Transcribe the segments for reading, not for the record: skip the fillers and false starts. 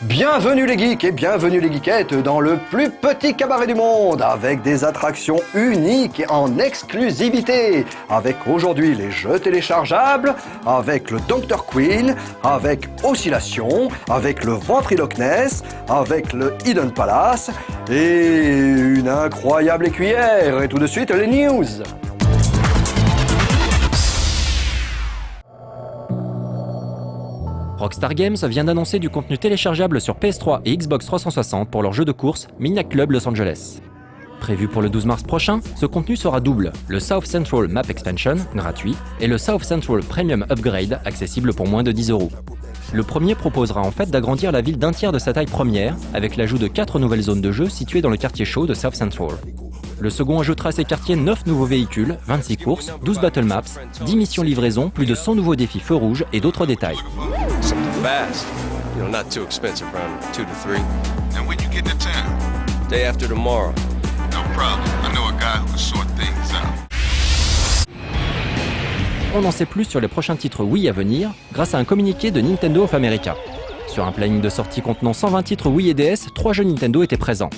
Bienvenue les geeks et bienvenue les geekettes dans le plus petit cabaret du monde, avec des attractions uniques et en exclusivité, avec aujourd'hui les jeux téléchargeables, avec le Dr Queen, avec Oscillation, avec le Ventriloque Ness, avec le Hidden Palace et une incroyable écuyère. Et tout de suite les news. Rockstar Games vient d'annoncer du contenu téléchargeable sur PS3 et Xbox 360 pour leur jeu de course Midnight Club Los Angeles. Prévu pour le 12 mars prochain, ce contenu sera double, le South Central Map Expansion, gratuit, et le South Central Premium Upgrade, accessible pour moins de 10 €. Le premier proposera en fait d'agrandir la ville d'un tiers de sa taille première, avec l'ajout de 4 nouvelles zones de jeu situées dans le quartier chaud de South Central. Le second ajoutera à ces quartiers 9 nouveaux véhicules, 26 courses, 12 battle maps, 10 missions livraison, plus de 100 nouveaux défis feux rouges et d'autres détails. Fast. You know, not too expensive, around 2 to 3. And when you get to town? Day after tomorrow. No problem. I know a guy who can sort things out. On en sait plus sur les prochains titres Wii à venir grâce à un communiqué de Nintendo of America. Sur un planning de sortie contenant 120 titres Wii et DS, 3 jeux Nintendo étaient présents.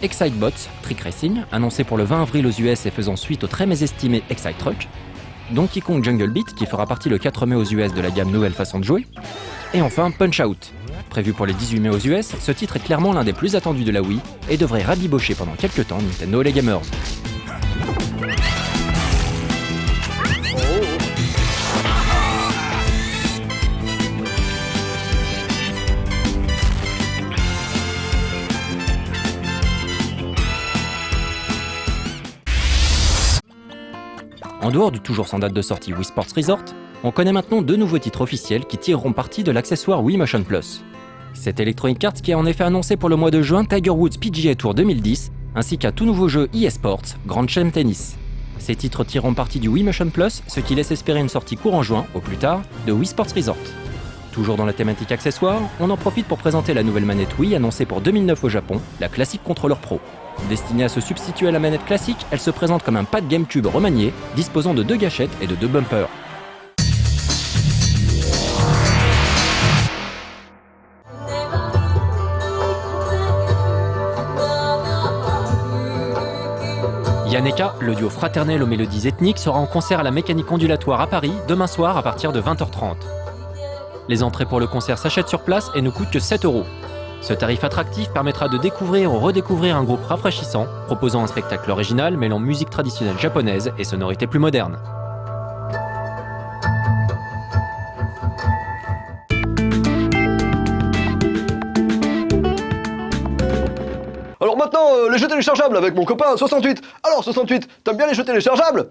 Excitebots, Trick Racing, annoncé pour le 20 avril aux US et faisant suite au très mésestimé Excite Truck. Donkey Kong Jungle Beat, qui fera partie le 4 mai aux US de la gamme Nouvelle Façon de Jouer. Et enfin Punch-Out! Prévu pour les 18 mai aux US, ce titre est clairement l'un des plus attendus de la Wii et devrait rabibocher pendant quelques temps Nintendo et les gamers. En dehors du toujours sans date de sortie Wii Sports Resort, on connaît maintenant 2 nouveaux titres officiels qui tireront parti de l'accessoire Wii Motion Plus. C'est Electronic Arts qui a en effet annoncé pour le mois de juin Tiger Woods PGA Tour 2010, ainsi qu'un tout nouveau jeu eSports, Grand Slam Tennis. Ces titres tireront parti du Wii Motion Plus, ce qui laisse espérer une sortie courant juin, au plus tard, de Wii Sports Resort. Toujours dans la thématique accessoire, on en profite pour présenter la nouvelle manette Wii annoncée pour 2009 au Japon, la Classic Controller Pro. Destinée à se substituer à la manette classique, elle se présente comme un pad GameCube remanié, disposant de 2 gâchettes et de 2 bumpers. Yaneka, le duo fraternel aux mélodies ethniques, sera en concert à la Mécanique Ondulatoire à Paris demain soir à partir de 20h30. Les entrées pour le concert s'achètent sur place et ne coûtent que 7 €. Ce tarif attractif permettra de découvrir ou redécouvrir un groupe rafraîchissant, proposant un spectacle original mêlant musique traditionnelle japonaise et sonorités plus modernes. Alors maintenant, les jeux téléchargeables avec mon copain 68. Alors 68, t'aimes bien les jeux téléchargeables?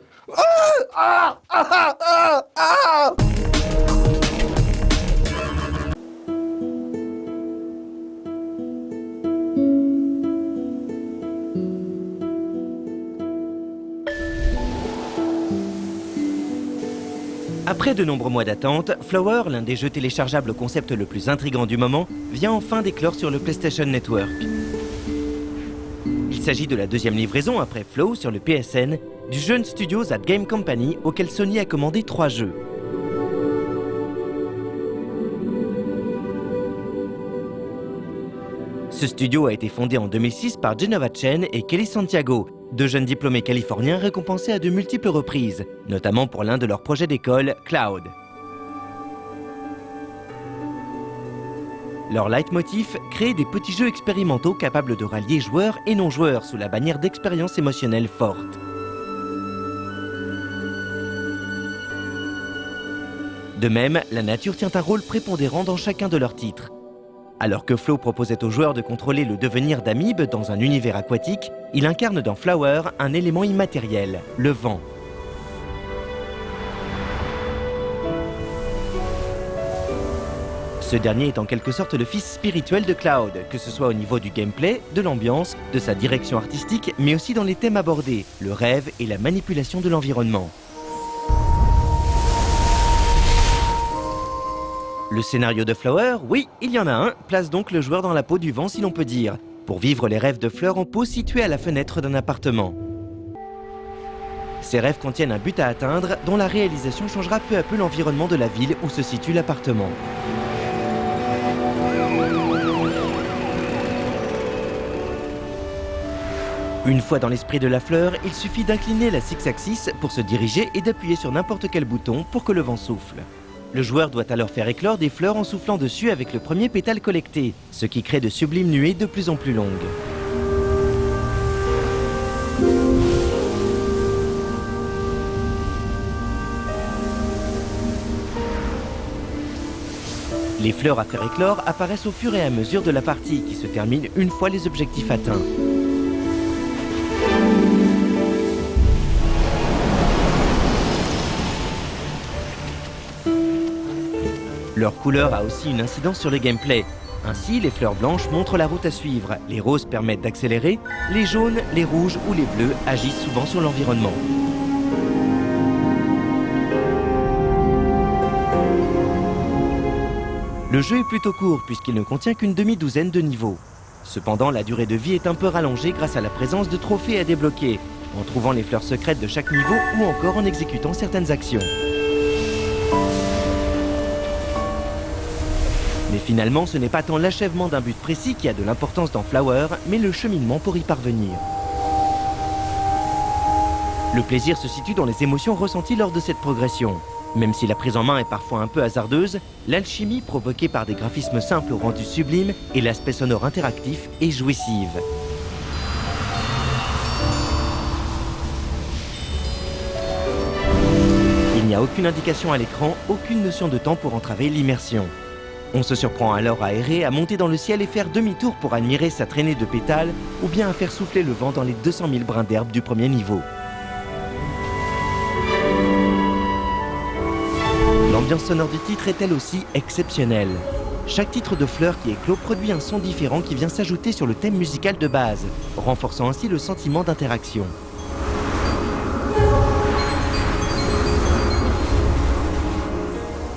Après de nombreux mois d'attente, Flower, l'un des jeux téléchargeables au concept le plus intrigant du moment, vient enfin d'éclore sur le PlayStation Network. Il s'agit de la 2e livraison après Flow sur le PSN du jeune studio That Game Company auquel Sony a commandé 3 jeux. Ce studio a été fondé en 2006 par Genova Chen et Kelly Santiago, 2 jeunes diplômés californiens récompensés à de multiples reprises, notamment pour l'un de leurs projets d'école, Cloud. Leur leitmotiv, créer des petits jeux expérimentaux capables de rallier joueurs et non-joueurs sous la bannière d'expériences émotionnelles fortes. De même, la nature tient un rôle prépondérant dans chacun de leurs titres. Alors que Flow proposait aux joueurs de contrôler le devenir d'amibes dans un univers aquatique, il incarne dans Flower un élément immatériel, le vent. Ce dernier est en quelque sorte le fils spirituel de Cloud, que ce soit au niveau du gameplay, de l'ambiance, de sa direction artistique, mais aussi dans les thèmes abordés, le rêve et la manipulation de l'environnement. Le scénario de Flower, oui, il y en a un, place donc le joueur dans la peau du vent si l'on peut dire, pour vivre les rêves de fleurs en peau situés à la fenêtre d'un appartement. Ces rêves contiennent un but à atteindre dont la réalisation changera peu à peu l'environnement de la ville où se situe l'appartement. Une fois dans l'esprit de la fleur, il suffit d'incliner la six-axis pour se diriger et d'appuyer sur n'importe quel bouton pour que le vent souffle. Le joueur doit alors faire éclore des fleurs en soufflant dessus avec le premier pétale collecté, ce qui crée de sublimes nuées de plus en plus longues. Les fleurs à faire éclore apparaissent au fur et à mesure de la partie qui se termine une fois les objectifs atteints. Leur couleur a aussi une incidence sur le gameplay. Ainsi, les fleurs blanches montrent la route à suivre, les roses permettent d'accélérer, les jaunes, les rouges ou les bleus agissent souvent sur l'environnement. Le jeu est plutôt court puisqu'il ne contient qu'une demi-douzaine de niveaux. Cependant, la durée de vie est un peu rallongée grâce à la présence de trophées à débloquer, en trouvant les fleurs secrètes de chaque niveau ou encore en exécutant certaines actions. Mais finalement, ce n'est pas tant l'achèvement d'un but précis qui a de l'importance dans Flower, mais le cheminement pour y parvenir. Le plaisir se situe dans les émotions ressenties lors de cette progression. Même si la prise en main est parfois un peu hasardeuse, l'alchimie provoquée par des graphismes simples au rendu sublime et l'aspect sonore interactif est jouissive. Il n'y a aucune indication à l'écran, aucune notion de temps pour entraver l'immersion. On se surprend alors à errer, à monter dans le ciel et faire demi-tour pour admirer sa traînée de pétales ou bien à faire souffler le vent dans les 200 000 brins d'herbe du premier niveau. L'ambiance sonore du titre est elle aussi exceptionnelle. Chaque titre de Fleur qui éclot produit un son différent qui vient s'ajouter sur le thème musical de base, renforçant ainsi le sentiment d'interaction.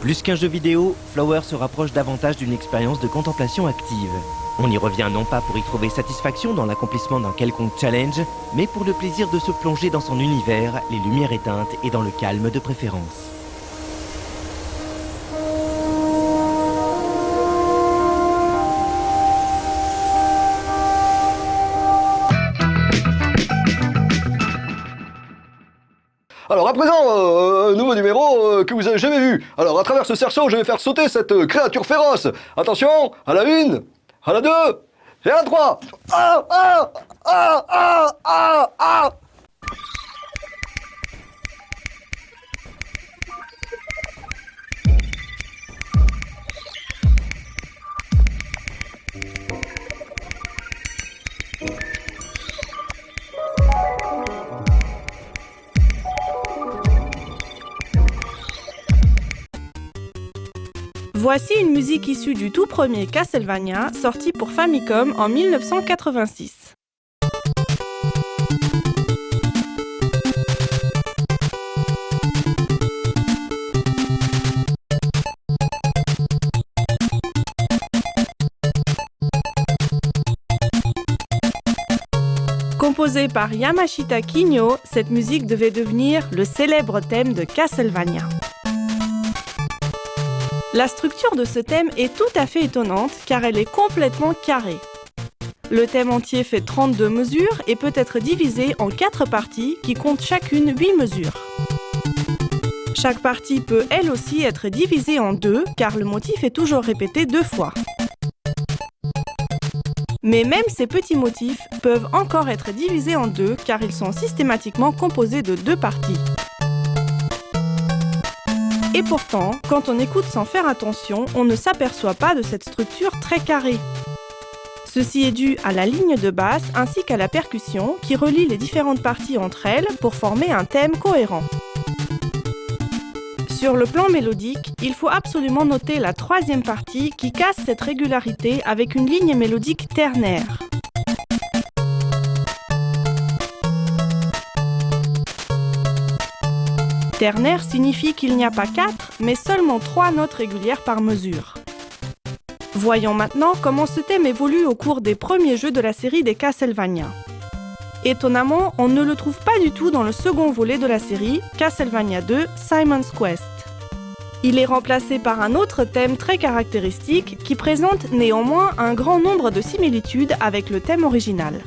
Plus qu'un jeu vidéo, Flower se rapproche davantage d'une expérience de contemplation active. On y revient non pas pour y trouver satisfaction dans l'accomplissement d'un quelconque challenge, mais pour le plaisir de se plonger dans son univers, les lumières éteintes et dans le calme de préférence. Alors à présent, un nouveau numéro que vous avez jamais vu. Alors à travers ce cerceau, je vais faire sauter cette créature féroce. Attention, à la 1, à la 2, et à la 3. Ah, ah, ah, ah, ah, ah. Voici une musique issue du tout premier Castlevania, sorti pour Famicom en 1986. Composée par Yamashita Kinyo, cette musique devait devenir le célèbre thème de Castlevania. La structure de ce thème est tout à fait étonnante car elle est complètement carrée. Le thème entier fait 32 mesures et peut être divisé en 4 parties qui comptent chacune 8 mesures. Chaque partie peut elle aussi être divisée en 2 car le motif est toujours répété 2 fois. Mais même ces petits motifs peuvent encore être divisés en 2 car ils sont systématiquement composés de 2 parties. Et pourtant, quand on écoute sans faire attention, on ne s'aperçoit pas de cette structure très carrée. Ceci est dû à la ligne de basse ainsi qu'à la percussion qui relie les différentes parties entre elles pour former un thème cohérent. Sur le plan mélodique, il faut absolument noter la 3e partie qui casse cette régularité avec une ligne mélodique ternaire. Ternaire signifie qu'il n'y a pas 4, mais seulement 3 notes régulières par mesure. Voyons maintenant comment ce thème évolue au cours des premiers jeux de la série des Castlevania. Étonnamment, on ne le trouve pas du tout dans le second volet de la série, Castlevania 2 Simon's Quest. Il est remplacé par un autre thème très caractéristique qui présente néanmoins un grand nombre de similitudes avec le thème original.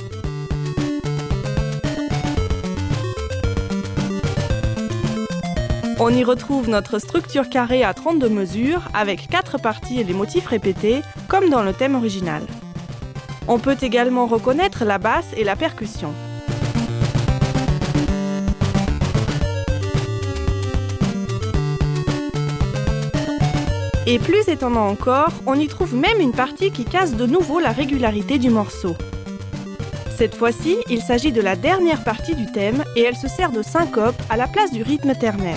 On y retrouve notre structure carrée à 32 mesures, avec 4 parties et les motifs répétés, comme dans le thème original. On peut également reconnaître la basse et la percussion. Et plus étonnant encore, on y trouve même une partie qui casse de nouveau la régularité du morceau. Cette fois-ci, il s'agit de la dernière partie du thème et elle se sert de syncope à la place du rythme ternaire.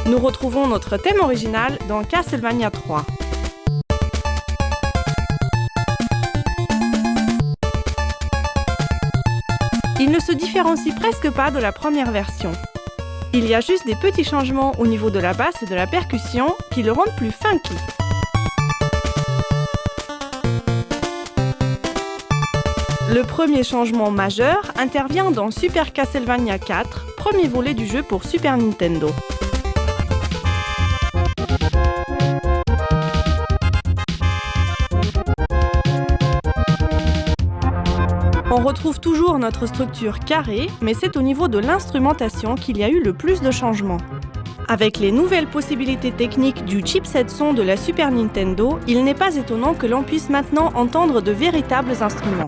Nous retrouvons notre thème original dans Castlevania 3. Il ne se différencie presque pas de la première version. Il y a juste des petits changements au niveau de la basse et de la percussion qui le rendent plus funky. Le premier changement majeur intervient dans Super Castlevania 4, premier volet du jeu pour Super Nintendo. On retrouve toujours notre structure carrée, mais c'est au niveau de l'instrumentation qu'il y a eu le plus de changements. Avec les nouvelles possibilités techniques du chipset son de la Super Nintendo, il n'est pas étonnant que l'on puisse maintenant entendre de véritables instruments.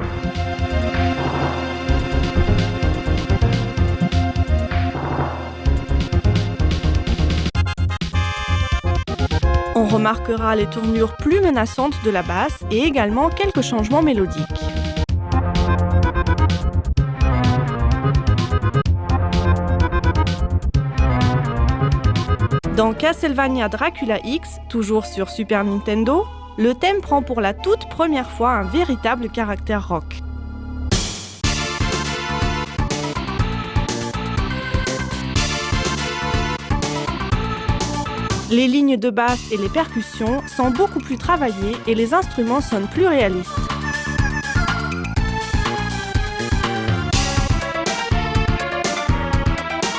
On remarquera les tournures plus menaçantes de la basse et également quelques changements mélodiques. Dans Castlevania Dracula X, toujours sur Super Nintendo, le thème prend pour la toute première fois un véritable caractère rock. Les lignes de basse et les percussions sont beaucoup plus travaillées et les instruments sonnent plus réalistes.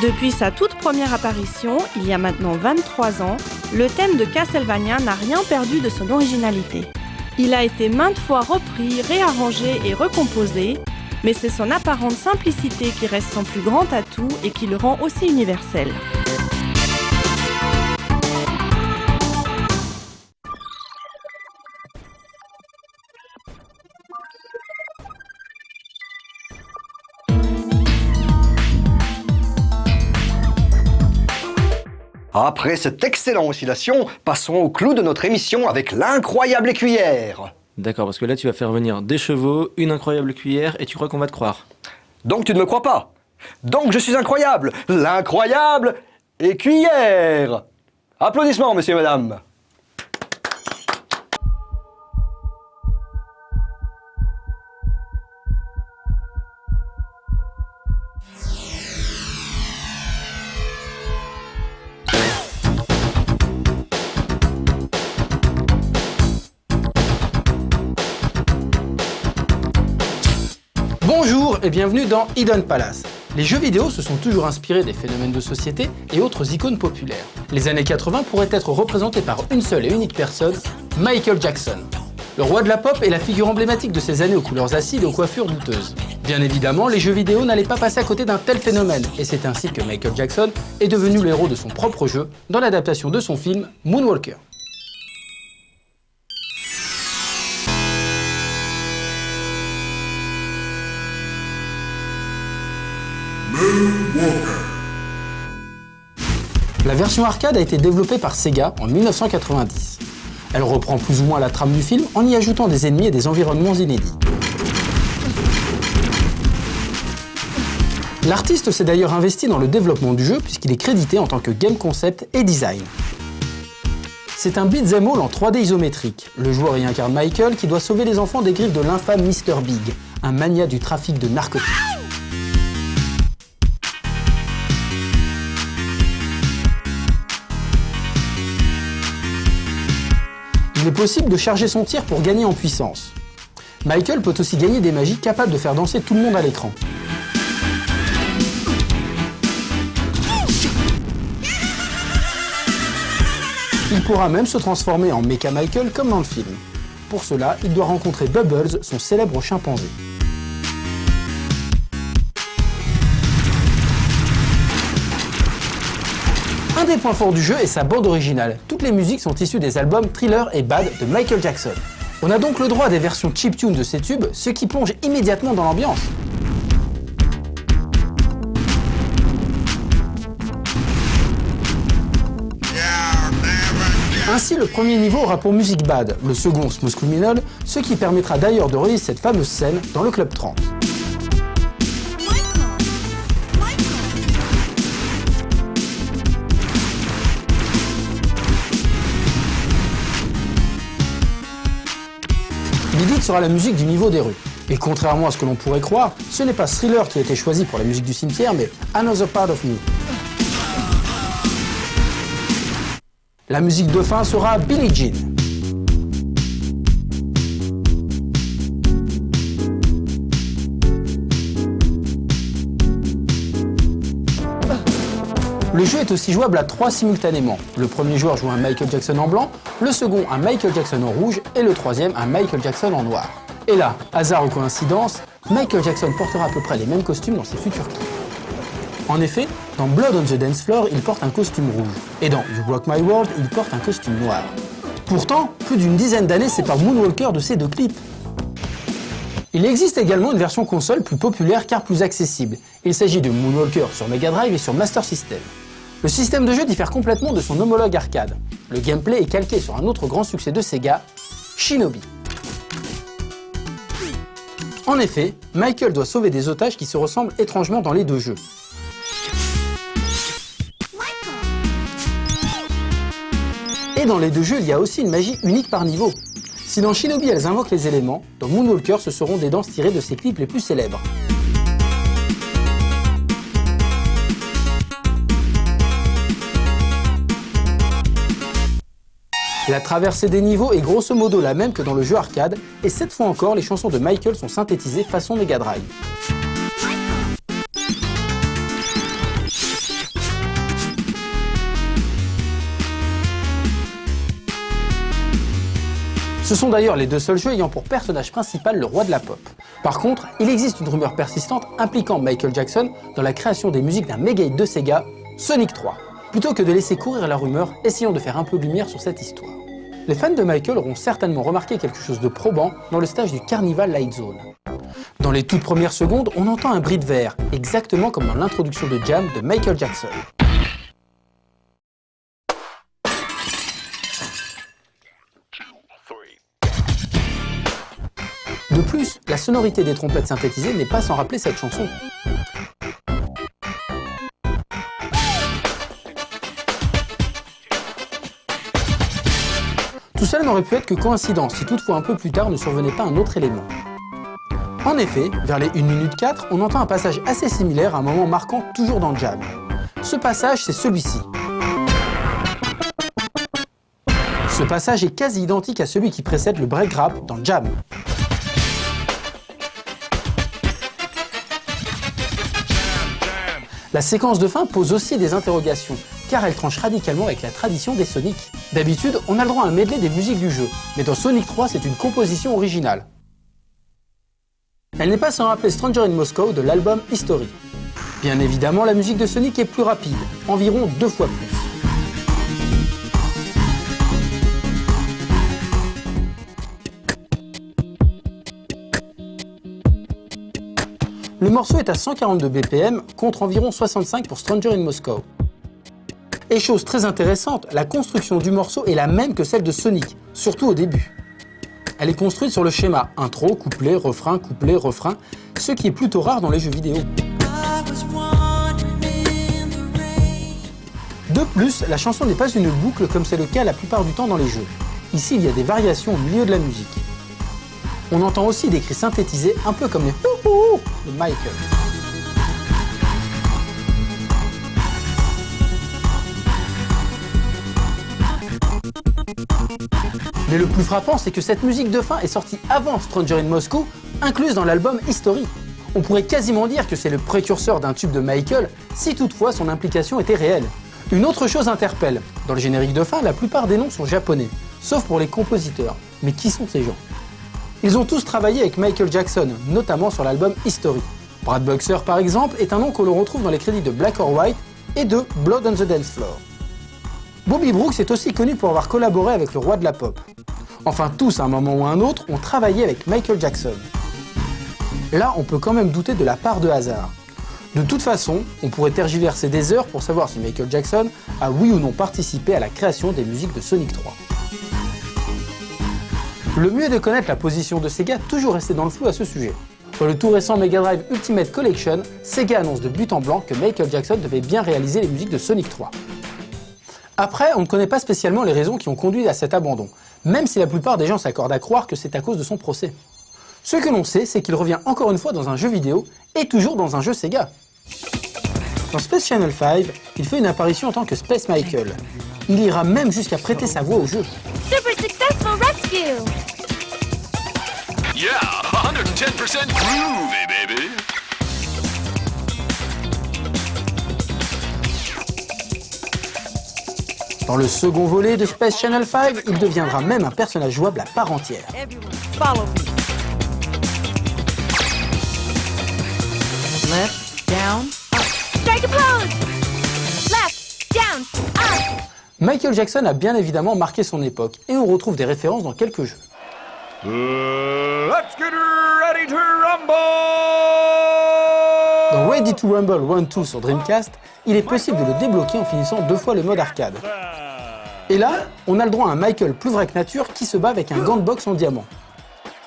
Depuis sa toute première apparition, il y a maintenant 23 ans, le thème de Castlevania n'a rien perdu de son originalité. Il a été maintes fois repris, réarrangé et recomposé, mais c'est son apparente simplicité qui reste son plus grand atout et qui le rend aussi universel. Après cette excellente oscillation, passons au clou de notre émission avec l'incroyable écuyère. D'accord, parce que là tu vas faire venir des chevaux, une incroyable cuillère et tu crois qu'on va te croire. Donc tu ne me crois pas? Donc je suis incroyable, l'incroyable écuyère. Applaudissements, messieurs et mesdames. Bonjour et bienvenue dans Hidden Palace. Les jeux vidéo se sont toujours inspirés des phénomènes de société et autres icônes populaires. Les années 80 pourraient être représentées par une seule et unique personne, Michael Jackson. Le roi de la pop est la figure emblématique de ces années aux couleurs acides et aux coiffures douteuses. Bien évidemment, les jeux vidéo n'allaient pas passer à côté d'un tel phénomène, et c'est ainsi que Michael Jackson est devenu le héros de son propre jeu dans l'adaptation de son film Moonwalker. La version arcade a été développée par Sega en 1990. Elle reprend plus ou moins la trame du film en y ajoutant des ennemis et des environnements inédits. L'artiste s'est d'ailleurs investi dans le développement du jeu puisqu'il est crédité en tant que game concept et design. C'est un beat'em all en 3D isométrique. Le joueur y incarne Michael qui doit sauver les enfants des griffes de l'infâme Mr. Big, un mania du trafic de narcotiques. Il est possible de charger son tir pour gagner en puissance. Michael peut aussi gagner des magies capables de faire danser tout le monde à l'écran. Il pourra même se transformer en Mecha Michael comme dans le film. Pour cela, il doit rencontrer Bubbles, son célèbre chimpanzé. Un des points forts du jeu est sa bande originale. Toutes les musiques sont issues des albums Thriller et Bad de Michael Jackson. On a donc le droit à des versions chiptune de ces tubes, ce qui plonge immédiatement dans l'ambiance. Ainsi, le premier niveau aura pour musique Bad, le second Smooth Criminal, ce qui permettra d'ailleurs de revivre cette fameuse scène dans le Club 30. Beat It sera la musique du niveau des rues. Et contrairement à ce que l'on pourrait croire, ce n'est pas Thriller qui a été choisi pour la musique du cimetière, mais Another Part of Me. La musique de fin sera Billie Jean. Le jeu est aussi jouable à 3 simultanément. Le premier joueur joue un Michael Jackson en blanc, le second un Michael Jackson en rouge et le troisième un Michael Jackson en noir. Et là, hasard ou coïncidence, Michael Jackson portera à peu près les mêmes costumes dans ses futurs clips. En effet, dans Blood on the Dance Floor, il porte un costume rouge, et dans You Rock My World, il porte un costume noir. Pourtant, plus d'une dizaine d'années séparent Moonwalker de ces deux clips. Il existe également une version console plus populaire car plus accessible. Il s'agit de Moonwalker sur Mega Drive et sur Master System. Le système de jeu diffère complètement de son homologue arcade. Le gameplay est calqué sur un autre grand succès de Sega, Shinobi. En effet, Michael doit sauver des otages qui se ressemblent étrangement dans les deux jeux. Et dans les deux jeux, il y a aussi une magie unique par niveau. Si dans Shinobi elles invoquent les éléments, dans Moonwalker ce seront des danses tirées de ses clips les plus célèbres. La traversée des niveaux est grosso modo la même que dans le jeu arcade, et cette fois encore, les chansons de Michael sont synthétisées façon Mega Drive. Ce sont d'ailleurs les deux seuls jeux ayant pour personnage principal le roi de la pop. Par contre, il existe une rumeur persistante impliquant Michael Jackson dans la création des musiques d'un méga hit de Sega, Sonic 3. Plutôt que de laisser courir la rumeur, essayons de faire un peu de lumière sur cette histoire. Les fans de Michael auront certainement remarqué quelque chose de probant dans le stage du Carnival Light Zone. Dans les toutes premières secondes, on entend un bruit de verre, exactement comme dans l'introduction de Jam de Michael Jackson. De plus, la sonorité des trompettes synthétisées n'est pas sans rappeler cette chanson. Tout cela n'aurait pu être que coïncidence si toutefois un peu plus tard ne survenait pas un autre élément. En effet, vers les 1 minute 4, on entend un passage assez similaire à un moment marquant toujours dans le Jam. Ce passage, c'est celui-ci. Ce passage est quasi identique à celui qui précède le break rap dans Jam. La séquence de fin pose aussi des interrogations, car elle tranche radicalement avec la tradition des Sonic. D'habitude, on a le droit à un medley des musiques du jeu, mais dans Sonic 3, c'est une composition originale. Elle n'est pas sans rappeler Stranger in Moscow de l'album History. Bien évidemment, la musique de Sonic est plus rapide, environ 2 fois plus. Le morceau est à 142 BPM contre environ 65 pour Stranger in Moscow. Et chose très intéressante, la construction du morceau est la même que celle de Sonic, surtout au début. Elle est construite sur le schéma intro, couplet, refrain, ce qui est plutôt rare dans les jeux vidéo. De plus, la chanson n'est pas une boucle comme c'est le cas la plupart du temps dans les jeux. Ici, il y a des variations au milieu de la musique. On entend aussi des cris synthétisés, un peu comme les houhou de Michael. Mais le plus frappant, c'est que cette musique de fin est sortie avant Stranger in Moscow, incluse dans l'album History. On pourrait quasiment dire que c'est le précurseur d'un tube de Michael, si toutefois son implication était réelle. Une autre chose interpelle. Dans le générique de fin, la plupart des noms sont japonais, sauf pour les compositeurs. Mais qui sont ces gens? Ils ont tous travaillé avec Michael Jackson, notamment sur l'album History. Brad Buxer, par exemple, est un nom que l'on retrouve dans les crédits de Black or White et de Blood on the Dance Floor. Bobby Brooks est aussi connu pour avoir collaboré avec le roi de la pop. Enfin, tous, à un moment ou à un autre, ont travaillé avec Michael Jackson. Là, on peut quand même douter de la part de hasard. De toute façon, on pourrait tergiverser des heures pour savoir si Michael Jackson a oui ou non participé à la création des musiques de Sonic 3. Le mieux est de connaître la position de Sega, toujours resté dans le flou à ce sujet. Dans le tout récent Mega Drive Ultimate Collection, Sega annonce de but en blanc que Michael Jackson devait bien réaliser les musiques de Sonic 3. Après, on ne connaît pas spécialement les raisons qui ont conduit à cet abandon, même si la plupart des gens s'accordent à croire que c'est à cause de son procès. Ce que l'on sait, c'est qu'il revient encore une fois dans un jeu vidéo, et toujours dans un jeu Sega. Dans Space Channel 5, il fait une apparition en tant que Space Michael. Il ira même jusqu'à prêter sa voix au jeu. Super successful rescue! Yeah, 110% groovy, baby. Dans le second volet de Space Channel 5, il deviendra même un personnage jouable à part entière. Everyone, follow me. Left, down, up. Strike a pose! Left, down, up! Michael Jackson a bien évidemment marqué son époque, et on retrouve des références dans quelques jeux. Let's get ready to rumble! Dans Ready to Rumble 1-2 sur Dreamcast, il est possible de le débloquer en finissant 2 fois le mode arcade. Et là, on a le droit à un Michael plus vrai que nature qui se bat avec un gant de boxe en diamant.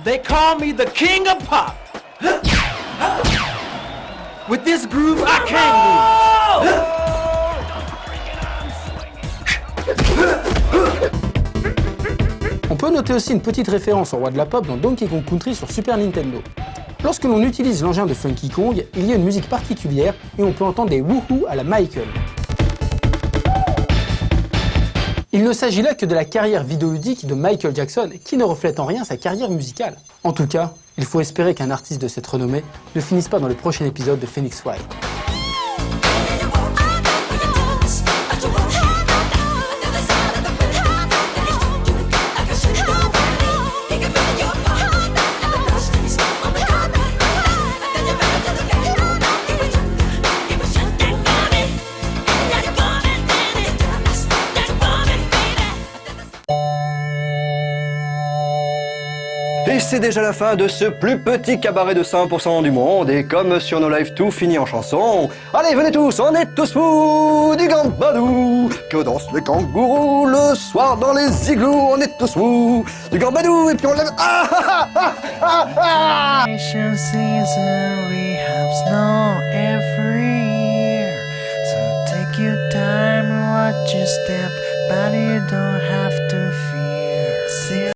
They call me the king of pop. With this groove, I can't lose. On peut noter aussi une petite référence au roi de la pop dans Donkey Kong Country sur Super Nintendo. Lorsque l'on utilise l'engin de Funky Kong, il y a une musique particulière et on peut entendre des wouhou à la Michael. Il ne s'agit là que de la carrière vidéoludique de Michael Jackson, qui ne reflète en rien sa carrière musicale. En tout cas, il faut espérer qu'un artiste de cette renommée ne finisse pas dans le prochain épisode de Phoenix Wright. Et c'est déjà la fin de ce plus petit cabaret de 100% du monde. Et comme sur nos lives tout finit en chanson, allez venez tous, on est tous fous du gambadou. Que dansent les kangourous le soir dans les igloos, on est tous fous du gambadou. Et puis on lève... Ah ah ah ah ah. Season, we have snow every year. So take your time, watch your step, but you don't have